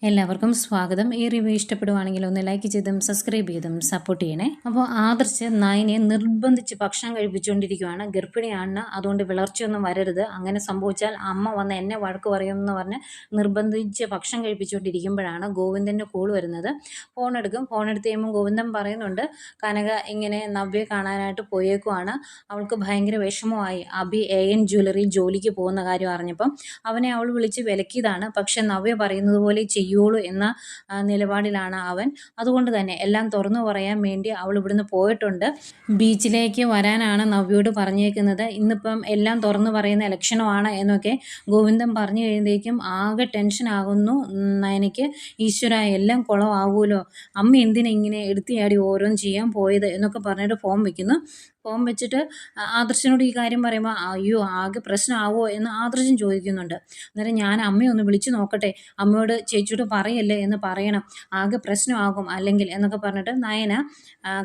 എല്ലാവർക്കും സ്വാഗതം. ഈ റിവ്യൂ ഇഷ്ടപ്പെടുവാണെങ്കിൽ ഒന്ന് ലൈക്ക് ചെയ്തും സബ്സ്ക്രൈബ് ചെയ്തും സപ്പോർട്ട് ചെയ്യണേ. അപ്പോൾ ആദർശ് നയനെ നിർബന്ധിച്ച് ഭക്ഷണം കഴിപ്പിച്ചുകൊണ്ടിരിക്കുകയാണ്. ഗർഭിണിയാണ്, അതുകൊണ്ട് വിളർച്ചയൊന്നും വരരുത്, അങ്ങനെ സംഭവിച്ചാൽ അമ്മ വന്ന് എന്നെ വഴക്ക് പറയുമെന്ന് പറഞ്ഞ് നിർബന്ധിച്ച് ഭക്ഷണം കഴിപ്പിച്ചുകൊണ്ടിരിക്കുമ്പോഴാണ് ഗോവിന്ദൻ്റെ കോൾ വരുന്നത്. ഫോൺ എടുത്ത് കഴിയുമ്പോൾ ഗോവിന്ദൻ പറയുന്നുണ്ട്, കനക ഇങ്ങനെ നവ്യെ കാണാനായിട്ട് പോയേക്കുവാണ്, അവൾക്ക് ഭയങ്കര വിഷമമായി. അഭി AN ജ്വല്ലറിയിൽ ജോലിക്ക് പോകുന്ന കാര്യം അറിഞ്ഞപ്പം അവനെ അവൾ വിളിച്ച് വിലക്കിയതാണ്. പക്ഷെ നവ്യ പറയുന്നത് പോലെ ചെയ്യുള്ളൂ എന്ന നിലപാടിലാണ് അവൻ. അതുകൊണ്ട് തന്നെ എല്ലാം തുറന്നു പറയാൻ വേണ്ടി അവൾ ഇവിടുന്ന് പോയിട്ടുണ്ട്. ബീച്ചിലേക്ക് വരാനാണ് നവ്യോട് പറഞ്ഞേക്കുന്നത്. ഇന്നിപ്പം എല്ലാം തുറന്നു പറയുന്ന ലക്ഷണമാണ് എന്നൊക്കെ ഗോവിന്ദൻ പറഞ്ഞു കഴിയുമ്പോഴേക്കും ആകെ ടെൻഷനാകുന്നു നയനയ്ക്ക്. ഈശ്വര, എല്ലാം കുളമാകുമല്ലോ, അമ്മ എന്തിനാ ഇങ്ങനെ എടുത്തിയാടി ഓരോന്ന് ചെയ്യാൻ പോയത് എന്നൊക്കെ പറഞ്ഞിട്ട് ഫോൺ വെച്ചിട്ട് ആദർശനോട് ഈ കാര്യം പറയുമ്പോൾ അയ്യോ ആകെ പ്രശ്നമാവുമോ എന്ന് ആദർശൻ ചോദിക്കുന്നുണ്ട്. അന്നേരം ഞാൻ അമ്മയെ ഒന്ന് വിളിച്ചു നോക്കട്ടെ, അമ്മയോട് ചേച്ചിയോട് പറയല്ലേ എന്ന് പറയണം, ആകെ പ്രശ്നമാകും അല്ലെങ്കിൽ എന്നൊക്കെ പറഞ്ഞിട്ട് നയന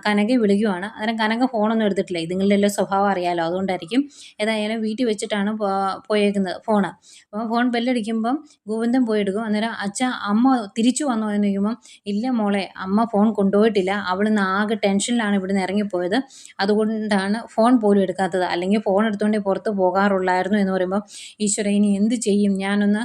കനകയെ വിളിക്കുവാണ്. അന്നേരം കനക ഫോണൊന്നും എടുത്തിട്ടില്ല, ഇതുങ്ങളുടെ എല്ലാം സ്വഭാവം അറിയാമല്ലോ, അതുകൊണ്ടായിരിക്കും. ഏതായാലും വീട്ടിൽ വെച്ചിട്ടാണ് പോയേക്കുന്നത് ഫോണ്. അപ്പോൾ ഫോൺ ബെല്ലടിക്കുമ്പം ഗോവിന്ദൻ പോയി എടുക്കും. അന്നേരം അമ്മ തിരിച്ചു വന്നോ എന്ന് ചോദിക്കുമ്പം ഇല്ല മോളെ, അമ്മ ഫോൺ കൊണ്ടുപോയിട്ടില്ല, അവളിന്ന് ആകെ ടെൻഷനിലാണ് ഇവിടുന്ന് ഇറങ്ങിപ്പോയത്, അതുകൊണ്ടാണ് ഫോൺ പോലും എടുക്കാത്തത്, അല്ലെങ്കിൽ ഫോൺ എടുത്തുകൊണ്ടേ പുറത്ത് പോകാറുള്ളായിരുന്നു എന്ന് പറയുമ്പോൾ ഈശ്വര ഇനി എന്ത് ചെയ്യും, ഞാനൊന്ന്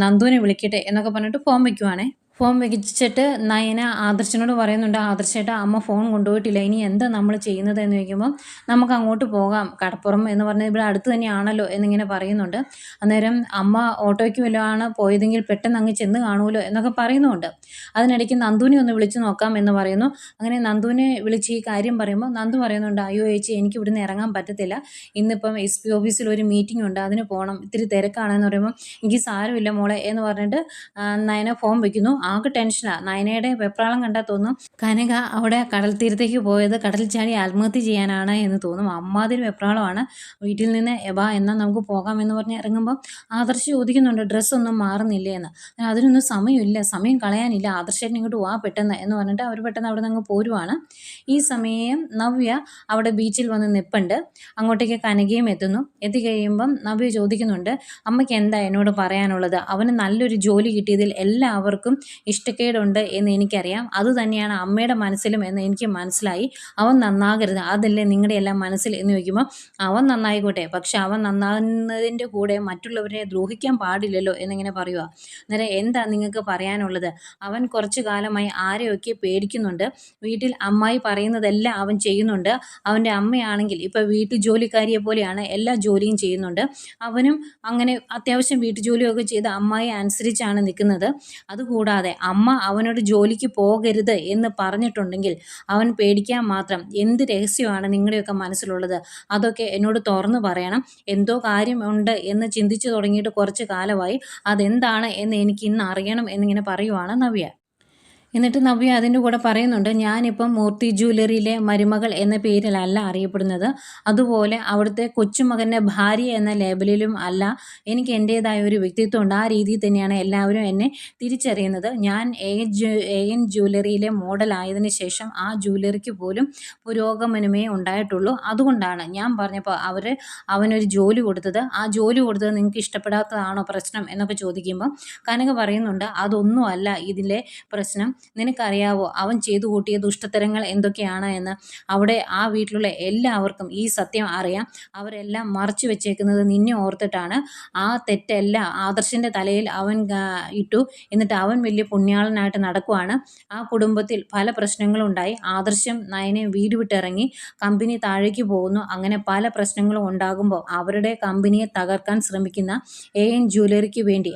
നന്ദുവിനെ വിളിക്കട്ടെ എന്നൊക്കെ പറഞ്ഞിട്ട് ഫോൺ വയ്ക്കുവാണേ. ഫോൺ വെച്ചിട്ട് നയന ആദർശനോട് പറയുന്നുണ്ട്, ആദർശേട്ടാ അമ്മ ഫോൺ കൊണ്ടുപോയിട്ടില്ല, ഇനി എന്താ നമ്മൾ ചെയ്യുന്നത് എന്ന് ചോദിക്കുമ്പോൾ നമുക്ക് അങ്ങോട്ട് പോകാം, കടപ്പുറം എന്ന് പറഞ്ഞാൽ ഇവിടെ അടുത്ത് തന്നെയാണല്ലോ എന്നിങ്ങനെ പറയുന്നുണ്ട്. അന്നേരം അമ്മ ഓട്ടോയ്ക്ക് വല്ലതാണ് പോയതെങ്കിൽ പെട്ടെന്ന് അങ്ങ് ചെന്ന് കാണുമല്ലോ എന്നൊക്കെ പറയുന്നുണ്ട്. അതിനിടയ്ക്ക് നന്ദുവിനെ ഒന്ന് വിളിച്ചു നോക്കാം എന്ന് പറയുന്നു. അങ്ങനെ നന്ദുവിനെ വിളിച്ച് ഈ കാര്യം പറയുമ്പോൾ നന്ദു പറയുന്നുണ്ട്, അയ്യോ ചേച്ചി എനിക്ക് ഇവിടുന്ന് ഇറങ്ങാൻ പറ്റത്തില്ല, ഇന്നിപ്പം SP ഓഫീസിൽ ഒരു മീറ്റിംഗ് ഉണ്ട്, അതിന് പോകണം, ഇത്തിരി തിരക്കാണെന്ന് പറയുമ്പോൾ എനിക്ക് സാരമില്ല മോളെ എന്ന് പറഞ്ഞിട്ട് നയന ഫോൺ വയ്ക്കുന്നു. ആകെ ടെൻഷനാണ്. നയനയുടെ വെപ്രാളം കണ്ടാൽ തോന്നും കനക അവിടെ കടൽ തീരത്തേക്ക് പോയത് കടലിൽ ചാടി ആത്മഹത്യ ചെയ്യാനാണ് എന്ന് തോന്നും. അമ്മാതിരി വെപ്രാളമാണ്. വീട്ടിൽ നിന്ന് എബാ എന്നാൽ നമുക്ക് പോകാം എന്ന് പറഞ്ഞ് ഇറങ്ങുമ്പോൾ ആദർശ് ചോദിക്കുന്നുണ്ട്, ഡ്രസ്സൊന്നും മാറുന്നില്ലേ എന്ന്. അതിനൊന്നും സമയമില്ല, സമയം കളയാനില്ല, ആദർശേട്ടൻ ഇങ്ങോട്ട് വാ പെട്ടെന്ന് എന്ന് പറഞ്ഞിട്ട് അവർ പെട്ടെന്ന് അവിടെ നിന്ന് അങ്ങ് പോരുവാണ്. ഈ സമയം നവ്യ അവിടെ ബീച്ചിൽ വന്ന് നിൽപ്പുണ്ട്. അങ്ങോട്ടേക്ക് കനകയും എത്തിക്കഴിയുമ്പം നവ്യ ചോദിക്കുന്നുണ്ട്, അമ്മയ്ക്ക് എന്താ എന്നോട് പറയാനുള്ളത്, അവന് നല്ലൊരു ജോലി കിട്ടിയതിൽ എല്ലാവർക്കും ഇഷ്ടക്കേടുണ്ട് എന്ന് എനിക്കറിയാം, അതുതന്നെയാണ് അമ്മയുടെ മനസ്സിലും എന്ന് എനിക്ക് മനസ്സിലായി, അവൻ നന്നാകരുത്, അതല്ലേ നിങ്ങളുടെ എല്ലാം മനസ്സിൽ എന്ന് ചോദിക്കുമ്പോൾ അവൻ നന്നായിക്കോട്ടെ, പക്ഷെ അവൻ നന്നാകുന്നതിൻ്റെ കൂടെ മറ്റുള്ളവരെ ദ്രോഹിക്കാൻ പാടില്ലല്ലോ എന്നിങ്ങനെ പറയുക. അന്നേരം എന്താ നിങ്ങൾക്ക് പറയാനുള്ളത്, അവൻ കുറച്ചു കാലമായി ആരെയൊക്കെ പേടിക്കുന്നുണ്ട്, വീട്ടിൽ അമ്മായി പറയുന്നതെല്ലാം അവൻ ചെയ്യുന്നുണ്ട്, അവൻ്റെ അമ്മയാണെങ്കിൽ ഇപ്പോൾ വീട്ടു ജോലിക്കാരിയെ പോലെയാണ് എല്ലാ ജോലിയും ചെയ്യുന്നുണ്ട്, അവനും അങ്ങനെ അത്യാവശ്യം വീട്ടുജോലിയൊക്കെ ചെയ്ത് അമ്മായി അനുസരിച്ചാണ് നിൽക്കുന്നത്. അതുകൂടാതെ അമ്മ അവനോട് ജോലിക്ക് പോകരുത് എന്ന് പറഞ്ഞിട്ടുണ്ടെങ്കിൽ അവൻ പേടിക്കാൻ മാത്രം എന്ത് രഹസ്യമാണ് നിങ്ങളുടെയൊക്കെ മനസ്സിലുള്ളത്, അതൊക്കെ എന്നോട് തുറന്നു പറയണം, എന്തോ കാര്യമുണ്ട് എന്ന് ചിന്തിച്ചു തുടങ്ങിയിട്ട് കുറച്ച് കാലമായി, അതെന്താണ് എന്ന് എനിക്ക് ഇന്ന് അറിയണം എന്നിങ്ങനെ പറയുവാണ് നവ്യ. എന്നിട്ട് നവ്യ അതിൻ്റെ കൂടെ പറയുന്നുണ്ട്, ഞാനിപ്പം മൂർത്തി ജ്വല്ലറിയിലെ മരുമകൾ എന്ന പേരിലല്ല അറിയപ്പെടുന്നത്, അതുപോലെ അവിടുത്തെ കൊച്ചുമകൻ്റെ ഭാര്യ എന്ന ലേബലിലും അല്ല, എനിക്ക് എൻ്റേതായ ഒരു വ്യക്തിത്വമുണ്ട്, ആ രീതിയിൽ തന്നെയാണ് എല്ലാവരും എന്നെ തിരിച്ചറിയുന്നത്. ഞാൻ AN ജ്വല്ലറിയിലെ മോഡലായതിനു ശേഷം ആ ജ്വല്ലറിക്ക് പോലും പുരോഗമനമേ ഉണ്ടായിട്ടുള്ളൂ, അതുകൊണ്ടാണ് ഞാൻ പറഞ്ഞപ്പോൾ അവനൊരു ജോലി കൊടുത്തത്, ആ ജോലി കൊടുത്തത് നിങ്ങൾക്ക് ഇഷ്ടപ്പെടാത്തതാണോ പ്രശ്നം എന്നൊക്കെ ചോദിക്കുമ്പം കനക പറയുന്നുണ്ട്, അതൊന്നും അല്ല ഇതിലെ പ്രശ്നം, നിനക്കറിയാവോ അവൻ ചെയ്തു കൂട്ടിയ ദുഷ്ടത്തരങ്ങൾ എന്തൊക്കെയാണ് എന്ന്. അവിടെ ആ വീട്ടിലുള്ള എല്ലാവർക്കും ഈ സത്യം അറിയാം, അവരെല്ലാം മറച്ചു വെച്ചേക്കുന്നത് നിന്നെ ഓർത്തിട്ടാണ്. ആ തെറ്റെല്ലാം ആദർശിൻ്റെ തലയിൽ അവൻ ഇട്ടു, എന്നിട്ട് അവൻ വലിയ പുണ്യാളനായിട്ട് നടക്കുവാണ്. ആ കുടുംബത്തിൽ പല പ്രശ്നങ്ങളും ഉണ്ടായി, ആദർശം നയനെ വീട് വിട്ടിറങ്ങി, കമ്പനി താഴേക്ക് പോകുന്നു, അങ്ങനെ പല പ്രശ്നങ്ങളും ഉണ്ടാകുമ്പോൾ അവരുടെ കമ്പനിയെ തകർക്കാൻ ശ്രമിക്കുന്ന AN ജ്വല്ലറിക്ക് വേണ്ടി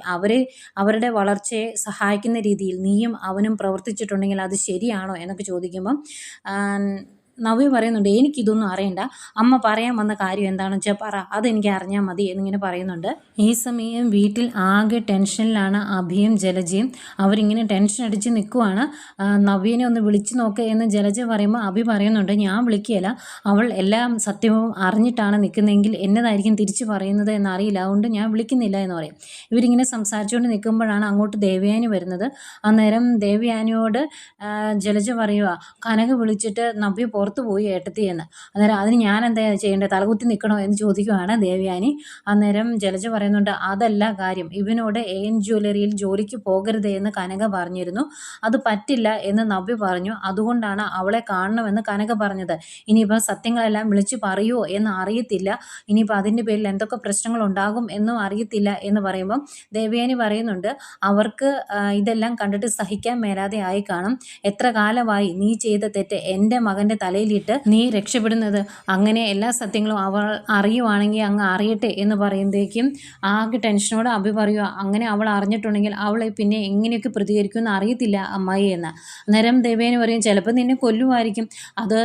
അവരുടെ വളർച്ചയെ സഹായിക്കുന്ന രീതിയിൽ നീയും അവനും പ്രവർത്തിച്ചിട്ടുണ്ടെങ്കിൽ അത് ശരിയാണോ എന്നൊക്കെ ചോദിക്കുമ്പം നവ്യ പറയുന്നുണ്ട്, എനിക്കിതൊന്നും അറിയണ്ട, അമ്മ പറയാൻ വന്ന കാര്യം എന്താണെന്ന് വെച്ചാൽ പറ, അതെനിക്ക് അറിഞ്ഞാൽ മതി എന്നിങ്ങനെ പറയുന്നുണ്ട്. ഈ സമയം വീട്ടിൽ ആകെ ടെൻഷനിലാണ് അഭിയും ജലജയും. അവരിങ്ങനെ ടെൻഷൻ അടിച്ച് നിൽക്കുവാണ്. നവ്യനെ ഒന്ന് വിളിച്ചു നോക്കുക എന്ന് ജലജ പറയുമ്പോൾ അഭി പറയുന്നുണ്ട്, ഞാൻ വിളിക്കുകയില്ല, അവൾ എല്ലാം സത്യവും അറിഞ്ഞിട്ടാണ് നിൽക്കുന്നതെങ്കിൽ എന്നതായിരിക്കും തിരിച്ചു പറയുന്നത് എന്നറിയില്ല, അതുകൊണ്ട് ഞാൻ വിളിക്കുന്നില്ല എന്ന് പറയും. ഇവരിങ്ങനെ സംസാരിച്ചുകൊണ്ട് നിൽക്കുമ്പോഴാണ് അങ്ങോട്ട് ദേവയാനി വരുന്നത്. അന്നേരം ദേവയാനിയോട് ജലജ പറയുക, കനക വിളിച്ചിട്ട് നവ്യ പുറത്തു പോയി ഏട്ടത്തി എന്ന്. അന്നേരം അതിന് ഞാൻ എന്താ ചെയ്യേണ്ടത്, തലകുത്തി നിൽക്കണോ എന്ന് ചോദിക്കുവാണ് ദേവയാനി. അന്നേരം ജലജ പറയുന്നുണ്ട്, അതല്ല കാര്യം, ഇവനോട് AN ജ്വല്ലറിയിൽ ജോലിക്ക് പോകരുത് എന്ന് കനക പറഞ്ഞിരുന്നു, അത് പറ്റില്ല എന്ന് നവ്യ പറഞ്ഞു, അതുകൊണ്ടാണ് അവളെ കാണണമെന്ന് കനക പറഞ്ഞത്. ഇനിയിപ്പോൾ സത്യങ്ങളെല്ലാം വിളിച്ചു പറയുമോ എന്ന് അറിയത്തില്ല, ഇനിയിപ്പോൾ അതിൻ്റെ പേരിൽ എന്തൊക്കെ പ്രശ്നങ്ങൾ ഉണ്ടാകും എന്നും അറിയത്തില്ല എന്ന് പറയുമ്പം ദേവയാനി പറയുന്നുണ്ട്, അവർക്ക് ഇതെല്ലാം കണ്ടിട്ട് സഹിക്കാൻ മേലാതെ ആയി കാണും. എത്ര കാലമായി നീ ചെയ്ത തെറ്റ് എൻ്റെ മകൻ്റെ തലയിലിട്ട് നീ രക്ഷപ്പെടുന്നത്, അങ്ങനെ എല്ലാ സത്യങ്ങളും അവൾ അറിയുവാണെങ്കിൽ അങ്ങ് അറിയട്ടെ എന്ന് പറയുമ്പോഴേക്കും ആകെ ടെൻഷനോടെ അഭി പറയുക, അങ്ങനെ അവൾ അറിഞ്ഞിട്ടുണ്ടെങ്കിൽ അവളെ പിന്നെ എങ്ങനെയൊക്കെ പ്രതികരിക്കുമെന്ന് അറിയത്തില്ല അമ്മായി എന്ന്. അന്നേരം ദേവേനെ പറയും, ചിലപ്പോൾ നിന്നെ കൊല്ലുമായിരിക്കും, അത്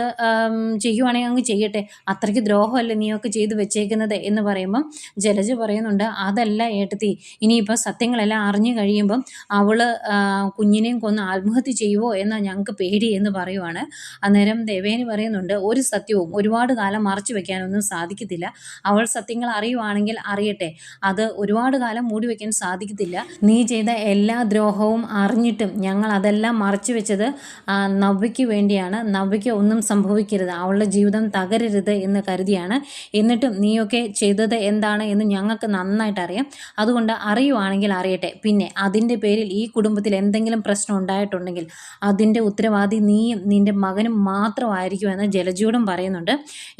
ചെയ്യുവാണെങ്കിൽ അങ്ങ് ചെയ്യട്ടെ, അത്രയ്ക്ക് ദ്രോഹമല്ലേ നീയൊക്കെ ചെയ്ത് വെച്ചേക്കുന്നത് എന്ന് പറയുമ്പം ജലജ പറയുന്നുണ്ട്, അതല്ല ഏട്ടത്തി, ഇനിയിപ്പോൾ സത്യങ്ങളെല്ലാം അറിഞ്ഞു കഴിയുമ്പം അവൾ കുഞ്ഞിനെയും കൊന്ന് ആത്മഹത്യ ചെയ്യുമോ എന്ന് ഞങ്ങൾക്ക് പേടി എന്ന് പറയുവാണ്. അന്നേരം ദേവേനി പറയുന്നുണ്ട്, ഒരു സത്യവും ഒരുപാട് കാലം മറച്ചു വെക്കാനൊന്നും സാധിക്കത്തില്ല, അവൾ സത്യങ്ങൾ അറിയുവാണെങ്കിൽ അറിയട്ടെ, അത് ഒരുപാട് കാലം മൂടി വയ്ക്കാൻ സാധിക്കത്തില്ല. നീ ചെയ്ത എല്ലാ ദ്രോഹവും അറിഞ്ഞിട്ടും ഞങ്ങൾ അതെല്ലാം മറച്ചു വെച്ചത് നവ്യയ്ക്ക് വേണ്ടിയാണ്, നവ്യയ്ക്ക് ഒന്നും സംഭവിക്കരുത്, അവളുടെ ജീവിതം തകരരുത് എന്ന് കരുതിയാണ്. എന്നിട്ടും നീയൊക്കെ ചെയ്തത് എന്താണ് എന്ന് ഞങ്ങൾക്ക് നന്നായിട്ട് അറിയാം, അതുകൊണ്ട് അറിയുവാണെങ്കിൽ അറിയട്ടെ, പിന്നെ അതിൻ്റെ പേരിൽ ഈ കുടുംബത്തിൽ എന്തെങ്കിലും പ്രശ്നം ഉണ്ടായിട്ടുണ്ടെങ്കിൽ അതിൻ്റെ ഉത്തരവാദി നീയും നിൻ്റെ മകനും മാത്രമായിരിക്കുമെന്ന് ജലജയോടും പറയുന്നുണ്ട്.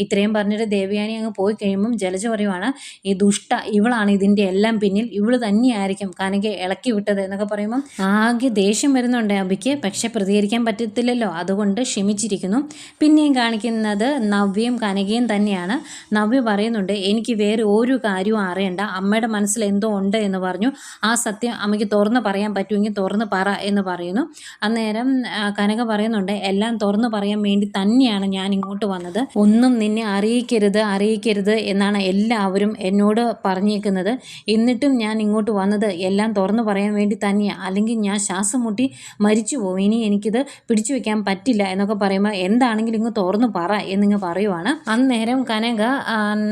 ഇത്രയും പറഞ്ഞിട്ട് ദേവയാനി അങ്ങ് പോയി കഴിയുമ്പം ജലജ പറയുവാണ്, ഈ ദുഷ്ട ഇവളാണ് ഇതിൻ്റെ എല്ലാം പിന്നിൽ, ഇവൾ തന്നെയായിരിക്കും കനകയെ ഇളക്കി വിട്ടത് എന്നൊക്കെ പറയുമ്പം ആകെ ദേഷ്യം വരുന്നുണ്ട് അബിക്ക്. പക്ഷെ പ്രതികരിക്കാൻ പറ്റത്തില്ലല്ലോ, അതുകൊണ്ട് ക്ഷമിച്ചിരിക്കുന്നു. പിന്നെയും കാണിക്കുന്നത് നവ്യയും കനകയും തന്നെയാണ്. നവ്യ പറയുന്നുണ്ട്, എനിക്ക് വേറെ ഒരു കാര്യവും അറിയണ്ട, അമ്മയുടെ മനസ്സിൽ എന്തോ ഉണ്ട് എന്ന് പറഞ്ഞു, ആ സത്യം അമ്മയ്ക്ക് തുറന്ന് പറയാൻ പറ്റുമെങ്കിൽ തുറന്ന് പറ എന്ന് പറയുന്നു. അന്നേരം കനക പറയുന്നുണ്ട്, എല്ലാം തുറന്ന് പറയാൻ വേണ്ടി തന്നെയാണ് ഞാൻ ഇങ്ങോട്ട് വന്നത്, ഒന്നും നിന്നെ അറിയിക്കരുത് എന്നാണ് എല്ലാവരും എന്നോട് പറഞ്ഞേക്കുന്നത്, എന്നിട്ടും ഞാൻ ഇങ്ങോട്ട് വന്നത് എല്ലാം തുറന്ന് പറയാൻ വേണ്ടി തന്നെയാണ്, അല്ലെങ്കിൽ ഞാൻ ശ്വാസം മുട്ടി മരിച്ചു പോകും, ഇനി എനിക്കിത് പിടിച്ചു വെക്കാൻ പറ്റില്ല എന്നൊക്കെ പറയുമ്പോൾ എന്താണെങ്കിലും ഇങ്ങ് തുറന്ന് പറ എന്നിങ്ങ് പറയുവാണ്. അന്നേരം കനക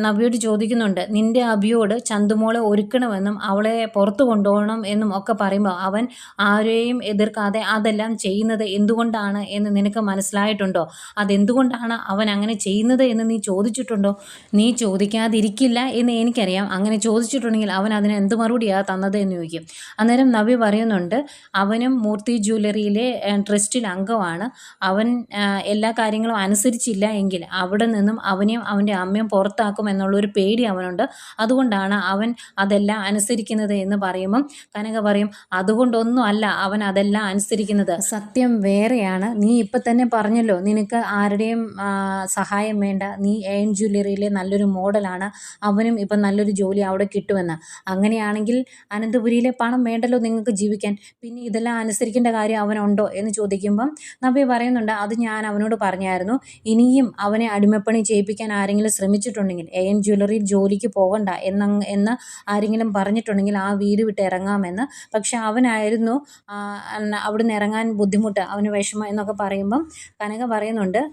നവ്യോട് ചോദിക്കുന്നുണ്ട്, നിന്റെ അഭിയോട് ചന്തുമോളെ ഒരുക്കണമെന്നും അവളെ പുറത്തു കൊണ്ടുപോകണം എന്നും ഒക്കെ പറയുമ്പോൾ അവൻ ആരെയും എതിർക്കാതെ അതെല്ലാം ചെയ്യുന്നത് എന്തുകൊണ്ടാണ് എന്ന് നിനക്ക് മനസ്സിലായിട്ടുണ്ടോ, അതെന്തുകൊണ്ടാണ് അവൻ അങ്ങനെ ചെയ്യുന്നത് എന്ന് നീ ചോദിച്ചിട്ടുണ്ടോ? നീ ചോദിക്കാതിരിക്കില്ല എന്ന് എനിക്കറിയാം, അങ്ങനെ ചോദിച്ചിട്ടുണ്ടെങ്കിൽ അവൻ അതിന് എന്ത് മറുപടിയാണ് തന്നത് എന്ന് ചോദിക്കും. അന്നേരം നവ്യ പറയുന്നുണ്ട്, അവനും മൂർത്തി ജ്വല്ലറിയിലെ ട്രസ്റ്റിൽ അംഗമാണ്, അവൻ എല്ലാ കാര്യങ്ങളും അനുസരിച്ചില്ല എങ്കിൽ അവിടെ നിന്നും അവനെയും അവൻ്റെ അമ്മയും പുറത്താക്കും എന്നുള്ളൊരു പേടി അവനുണ്ട്, അതുകൊണ്ടാണ് അവൻ അതെല്ലാം അനുസരിക്കുന്നത് എന്ന് പറയുമ്പം കനക പറയും, അതുകൊണ്ടൊന്നും അല്ല അവൻ അതെല്ലാം അനുസരിക്കുന്നത്, സത്യം വേറെയാണ്, നീ ഇപ്പം തന്നെ പറഞ്ഞല്ലോ നിനക്ക് ആരുടെയും സഹായം വേണ്ട, നീ AN ജ്വല്ലറിയിലെ നല്ലൊരു മോഡലാണ്, അവനും ഇപ്പം നല്ലൊരു ജോലി അവിടെ കിട്ടുമെന്ന്, അങ്ങനെയാണെങ്കിൽ അനന്തപുരിയിലെ പണം വേണ്ടല്ലോ നിങ്ങൾക്ക് ജീവിക്കാൻ, പിന്നെ ഇതെല്ലാം അനുസരിക്കേണ്ട കാര്യം അവനുണ്ടോ എന്ന് ചോദിക്കുമ്പം നവ്യ പറയുന്നുണ്ട്, അത് ഞാൻ അവനോട് പറഞ്ഞായിരുന്നു, ഇനിയും അവനെ അടിമപ്പണി ചെയ്യിപ്പിക്കാൻ ആരെങ്കിലും ശ്രമിച്ചിട്ടുണ്ടെങ്കിൽ AN ജ്വല്ലറിയിൽ ജോലിക്ക് പോകണ്ട എന്ന് ആരെങ്കിലും പറഞ്ഞിട്ടുണ്ടെങ്കിൽ ആ വീട് വിട്ട് ഇറങ്ങാമെന്ന്, പക്ഷെ അവനായിരുന്നു അവിടുന്ന് ഇറങ്ങാൻ ബുദ്ധിമുട്ട്, അവന് വിഷമം എന്നൊക്കെ പറയുമ്പം കനക പറയുന്നുണ്ട്,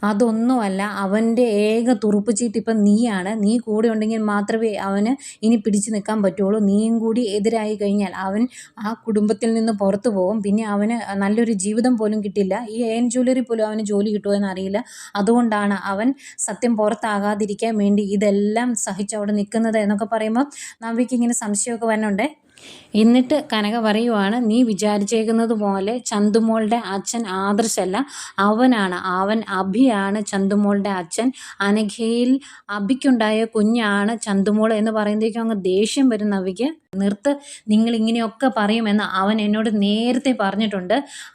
അതൊന്നുമല്ല, അവൻ്റെ ഏക തുറുപ്പ് ചീട്ട് ഇപ്പം നീയാണ്, നീ കൂടെ ഉണ്ടെങ്കിൽ മാത്രമേ അവന് ഇനി പിടിച്ചു നിൽക്കാൻ പറ്റുള്ളൂ, നീയും കൂടി എതിരായി കഴിഞ്ഞാൽ അവൻ ആ കുടുംബത്തിൽ നിന്ന് പുറത്തു പോകും, പിന്നെ അവന് നല്ലൊരു ജീവിതം പോലും കിട്ടില്ല, ഈ AN ജ്വല്ലറി പോലും അവന് ജോലി കിട്ടുമോ എന്നറിയില്ല, അതുകൊണ്ടാണ് അവൻ സത്യം പുറത്താകാതിരിക്കാൻ വേണ്ടി ഇതെല്ലാം സഹിച്ച് അവിടെ നിൽക്കുന്നത് എന്നൊക്കെ പറയുമ്പോൾ നവ്യയ്ക്ക് ഇങ്ങനെ സംശയമൊക്കെ വരുന്നുണ്ട്. എന്നിട്ട് കനക പറയുവാണ്, നീ വിചാരിച്ചേക്കുന്നത് പോലെ ചന്തുമോളുടെ അച്ഛൻ ആദർശല്ല, അവൻ അഭിയാണ് ചന്തുമോളുടെ അച്ഛൻ, അനഘയിൽ അഭിക്കുണ്ടായ കുഞ്ഞാണ് ചന്തുമോൾ എന്ന് പറയുമ്പോഴേക്കും അങ്ങ് ദേഷ്യം വരും നവിക്ക്. നിർത്ത്, നിങ്ങൾ ഇങ്ങനെയൊക്കെ പറയുമെന്ന് അവൻ എന്നോട് നേരത്തെ പറഞ്ഞിട്ടുണ്ട്,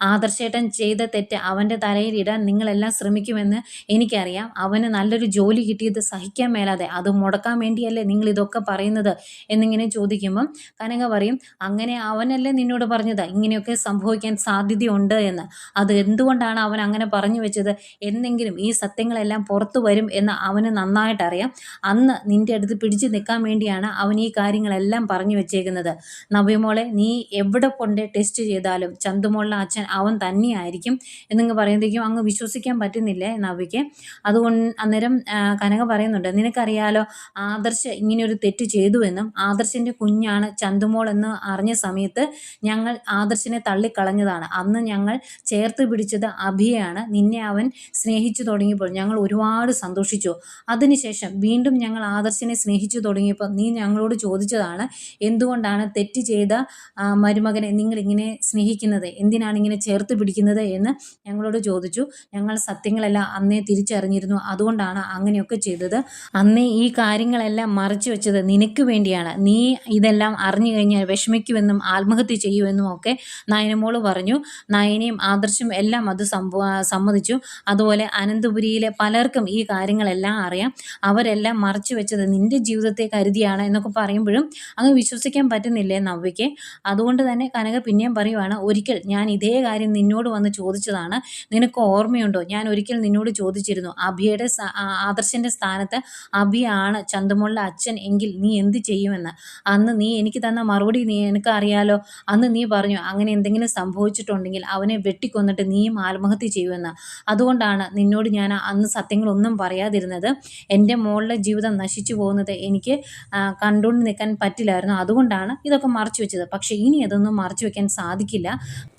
ആദർശേട്ടൻ ചെയ്ത തെറ്റ് അവൻ്റെ തലയിലിടാൻ നിങ്ങളെല്ലാം ശ്രമിക്കുമെന്ന് എനിക്കറിയാം, അവന് നല്ലൊരു ജോലി കിട്ടിയത് സഹിക്കാൻ മേലാതെ അത് മുടക്കാൻ വേണ്ടിയല്ലേ നിങ്ങൾ ഇതൊക്കെ പറയുന്നത് എന്നിങ്ങനെ ചോദിക്കുമ്പം കനക പറയും, അങ്ങനെ അവനല്ലേ നിന്നോട് പറഞ്ഞത് ഇങ്ങനെയൊക്കെ സംഭവിക്കാൻ സാധ്യതയുണ്ട് എന്ന്, അത് എന്തുകൊണ്ടാണ് അവൻ അങ്ങനെ പറഞ്ഞു വെച്ചത്, എന്നെങ്കിലും ഈ സത്യങ്ങളെല്ലാം പുറത്തു വരും എന്ന് അവന് നന്നായിട്ടറിയാം, അന്ന് നിൻ്റെ അടുത്ത് പിടിച്ചു നിൽക്കാൻ വേണ്ടിയാണ് അവൻ ഈ കാര്യങ്ങളെല്ലാം പറഞ്ഞു വെച്ചേക്കുന്നത്. നവ്യമോളെ, നീ എവിടെ കൊണ്ട് ടെസ്റ്റ് ചെയ്താലും ചന്തുമോളുടെ അച്ഛൻ അവൻ തന്നെയായിരിക്കും എന്നിങ്ങ് പറയുമ്പോഴേക്കും അങ്ങ് വിശ്വസിക്കാൻ പറ്റുന്നില്ലേ നവ്യയ്ക്ക്. അതുകൊണ്ട് അന്നേരം കനക പറയുന്നുണ്ട്, നിനക്കറിയാലോ ആദർശ് ഇങ്ങനെയൊരു തെറ്റ് ചെയ്തുവെന്നും ആദർശിൻ്റെ കുഞ്ഞാണ് ചന്തുമോൾ എന്ന് അറിഞ്ഞ സമയത്ത് ഞങ്ങൾ ആദർശിനെ തള്ളിക്കളഞ്ഞതാണ്. അന്ന് ഞങ്ങൾ ചേർത്ത് പിടിച്ചത് അഭിയാണ്. നിന്നെ അവൻ സ്നേഹിച്ചു തുടങ്ങിയപ്പോൾ ഞങ്ങൾ ഒരുപാട് സന്തോഷിച്ചു. അതിനുശേഷം വീണ്ടും ഞങ്ങൾ ആദർശിനെ സ്നേഹിച്ചു തുടങ്ങിയപ്പോൾ നീ ഞങ്ങളോട് ചോദിച്ചതാണ്, എന്തുകൊണ്ടാണ് തെറ്റ് ചെയ്ത മരുമകനെ നിങ്ങൾ ഇങ്ങനെ സ്നേഹിക്കുന്നത്, എന്തിനാണ് ഇങ്ങനെ ചേർത്ത് പിടിക്കുന്നത് എന്ന് ഞങ്ങളോട് ചോദിച്ചു. ഞങ്ങൾ സത്യങ്ങളെല്ലാം അന്നേ തിരിച്ചറിഞ്ഞിരുന്നു. അതുകൊണ്ടാണ് അങ്ങനെയൊക്കെ ചെയ്തത്. അന്നേ ഈ കാര്യങ്ങളെല്ലാം മറച്ചു വെച്ചത് നിനക്ക് വേണ്ടിയാണ്. നീ ഇതെല്ലാം അറിഞ്ഞു കഴിഞ്ഞാൽ വിഷമിക്കുമെന്നും ആത്മഹത്യ ചെയ്യുമെന്നും ഒക്കെ നയനമോള് പറഞ്ഞു. നയനയും ആദർശും എല്ലാം അത് സമ്മതിച്ചു. അതുപോലെ അനന്തപുരിയിലെ പലർക്കും ഈ കാര്യങ്ങളെല്ലാം അറിയാം. അവരെല്ലാം മറച്ചു വെച്ചത് നിന്റെ ജീവിതത്തെ കരുതിയാണ് എന്നൊക്കെ പറയുമ്പോഴും അങ്ങ് വിശ്വസിക്കാൻ പറ്റുന്നില്ലേ നവ്യയ്ക്ക്. അതുകൊണ്ട് തന്നെ കനക പിന്നെയും പറയുവാണ്, ഒരിക്കൽ ഞാൻ ഇതേ കാര്യം നിന്നോട് വന്ന് ചോദിച്ചതാണ്. നിനക്ക് ഓർമ്മയുണ്ടോ? ഞാൻ ഒരിക്കൽ നിന്നോട് ചോദിച്ചിരുന്നു, അഭിയുടെ ആദർശിൻ്റെ സ്ഥാനത്ത് അഭിയാണ് ചന്തുമോളുടെ അച്ഛൻ എങ്കിൽ നീ എന്ത് ചെയ്യുമെന്ന്. അന്ന് നീ എനിക്ക് തന്ന മറുപടി എനിക്ക് അറിയാലോ. അന്ന് നീ പറഞ്ഞു, അങ്ങനെ എന്തെങ്കിലും സംഭവിച്ചിട്ടുണ്ടെങ്കിൽ അവനെ വെട്ടിക്കൊന്നിട്ട് നീയും ആത്മഹത്യ ചെയ്യുമെന്ന്. അതുകൊണ്ടാണ് നിന്നോട് ഞാൻ അന്ന് സത്യങ്ങളൊന്നും പറയാതിരുന്നത്. എൻ്റെ മോളുടെ ജീവിതം നശിച്ചു പോകുന്നത് എനിക്ക് കണ്ടുകൊണ്ട് നിൽക്കാൻ പറ്റില്ലായിരുന്നു. അതുകൊണ്ടാണ് ഇതൊക്കെ മറച്ചു വെച്ചത്. പക്ഷേ ഇനി അതൊന്നും മറച്ചു വെക്കാൻ സാധിക്കില്ല.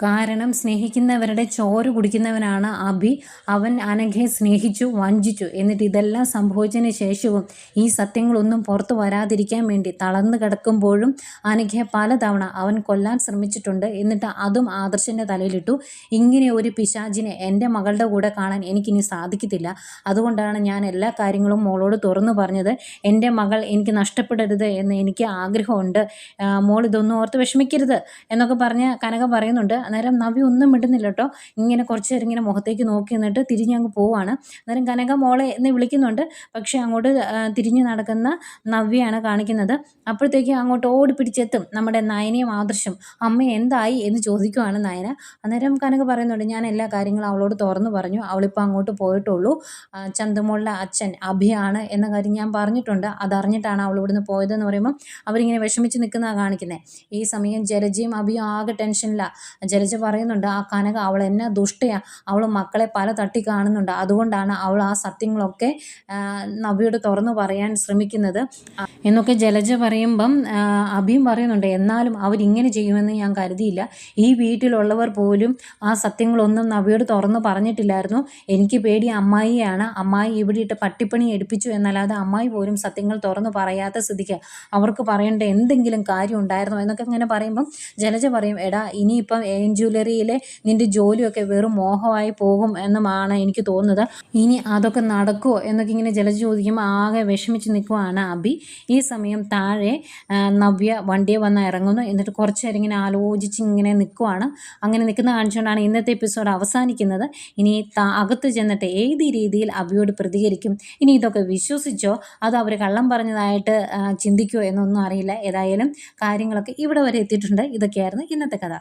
കാരണം സ്നേഹിക്കുന്നവരുടെ ചോര കുടിക്കുന്നവനാണ് അഭി. അവൻ അനഘയെ സ്നേഹിച്ചു, വഞ്ചിച്ചു. എന്നിട്ട് ഇതെല്ലാം സംഭവിച്ചതിന് ശേഷവും ഈ സത്യങ്ങളൊന്നും പുറത്തു വരാതിരിക്കാൻ വേണ്ടി തളർന്നു കിടക്കുമ്പോഴും അനഘയെ പലതവണ അവൻ കൊല്ലാൻ ശ്രമിച്ചിട്ടുണ്ട്. എന്നിട്ട് അതും ആദർശിൻ്റെ തലയിലിട്ടു. ഇങ്ങനെ ഒരു പിശാചിനെ എൻ്റെ മകളുടെ കൂടെ കാണാൻ എനിക്കിനി സാധിക്കത്തില്ല. അതുകൊണ്ടാണ് ഞാൻ എല്ലാ കാര്യങ്ങളും മോളോട് തുറന്നു പറഞ്ഞത്. എൻ്റെ മകൾ എനിക്ക് നഷ്ടപ്പെടരുത് എന്ന് എനിക്ക് ആഗ്രഹമുണ്ട്. മോൾ ഇതൊന്നും ഓർത്ത് വിഷമിക്കരുത് എന്നൊക്കെ പറഞ്ഞ് കനക പറയുന്നുണ്ട്. അന്നേരം നവ്യ ഒന്നും മിണ്ടുന്നില്ല കേട്ടോ. ഇങ്ങനെ കുറച്ച് നേരം ഇങ്ങനെ മുഖത്തേക്ക് നോക്കി നിന്നിട്ട് തിരിഞ്ഞങ്ങ് പോവാണ്. അന്നേരം കനക മോളെ എന്ന് വിളിക്കുന്നുണ്ട്. പക്ഷേ അങ്ങോട്ട് തിരിഞ്ഞു നടക്കുന്ന നവ്യയാണ് കാണിക്കുന്നത്. അപ്പോഴത്തേക്ക് അങ്ങോട്ട് ഓടിപ്പിടിച്ചെത്തും നമ്മുടെ നയനയും ആദർശം. അമ്മ എന്തായി എന്ന് ചോദിക്കുവാണ് നയന. അന്നേരം കനക പറയുന്നുണ്ട്, ഞാൻ എല്ലാ കാര്യങ്ങളും അവളോട് തുറന്നു പറഞ്ഞു. അവളിപ്പോൾ അങ്ങോട്ട് പോയിട്ടുള്ളൂ. ചന്തുമോളുടെ അച്ഛൻ അഭിയാണ് എന്ന കാര്യം ഞാൻ പറഞ്ഞിട്ടുണ്ട്. അതറിഞ്ഞിട്ടാണ് അവൾ ഇവിടുന്ന് പോയതെന്ന് പറയുമ്പം അവരിങ്ങനെ വിഷമിച്ച് നിൽക്കുന്നതാണ് കാണിക്കുന്നത്. ഈ സമയം ജലജയും അഭിയും ആകെ ടെൻഷനിലാണ്. ജലജ പറയുന്നുണ്ട്, ആ കനക അവൾ എന്നെ ദുഷ്ടയാണ്, അവൾ മക്കളെ പല തട്ടി കാണുന്നുണ്ട്. അതുകൊണ്ടാണ് അവൾ ആ സത്യങ്ങളൊക്കെ നവ്യയോട് തുറന്നു പറയാൻ ശ്രമിക്കുന്നത് എന്നൊക്കെ ജലജ പറയുമ്പം അഭിയും പറയുന്നുണ്ട്, എന്നാലും അവരിങ്ങനെ ചെയ്യുമെന്ന് ഞാൻ കരുതിയില്ല. ഈ വീട്ടിലുള്ളവർ പോലും ആ സത്യങ്ങളൊന്നും നവ്യയോട് തുറന്നു പറഞ്ഞിട്ടില്ലായിരുന്നു. എനിക്ക് പേടി അമ്മായിയാണ്. അമ്മായി ഇവിടെ ഇട്ട് പട്ടിപ്പണി എടുപ്പിച്ചു എന്നല്ലാതെ അമ്മായി പോലും സത്യങ്ങൾ തുറന്നു പറയാത്ത സ്ഥിതിക്ക് അവർക്ക് പറയേണ്ട എന്തെങ്കിലും കാര്യം ഉണ്ടായിരുന്നോ എന്നൊക്കെ ഇങ്ങനെ പറയുമ്പം ജലജ പറയും, എടാ ഇനിയിപ്പം ജ്വല്ലറിയിലെ നിൻ്റെ ജോലിയൊക്കെ വെറും മോഹമായി പോകും എന്നുമാണ് എനിക്ക് തോന്നുന്നത്. ഇനി അതൊക്കെ നടക്കുമോ എന്നൊക്കെ ഇങ്ങനെ ജലജ ചോദിക്കുമ്പോൾ ആകെ വിഷമിച്ച് നിൽക്കുവാണ് അഭി. ഈ സമയം താഴെ നവ്യ വണ്ടിയെ വന്ന് ഇറങ്ങുന്നു. എന്നിട്ട് കുറച്ച് നേരം ഇങ്ങനെ ആലോചിച്ച് ഇങ്ങനെ നിൽക്കുവാണ്. അങ്ങനെ നിൽക്കുന്ന കാണിച്ചുകൊണ്ടാണ് ഇന്നത്തെ എപ്പിസോഡ് അവസാനിക്കുന്നത്. ഇനി അകത്ത് ചെന്നിട്ട് ഏത് രീതിയിൽ അഭിയോട് പ്രതികരിക്കും, ഇനി ഇതൊക്കെ വിശ്വസിച്ചോ അതോ അവർ കള്ളം പറഞ്ഞതായിട്ട് ചിന്തിക്കുമോ എന്നൊന്നും അറിയില്ല. ഏതായാലും കാര്യങ്ങളൊക്കെ ഇവിടെ വരെ എത്തിയിട്ടുണ്ട്. ഇതൊക്കെയായിരുന്നു ഇന്നത്തെ കഥ.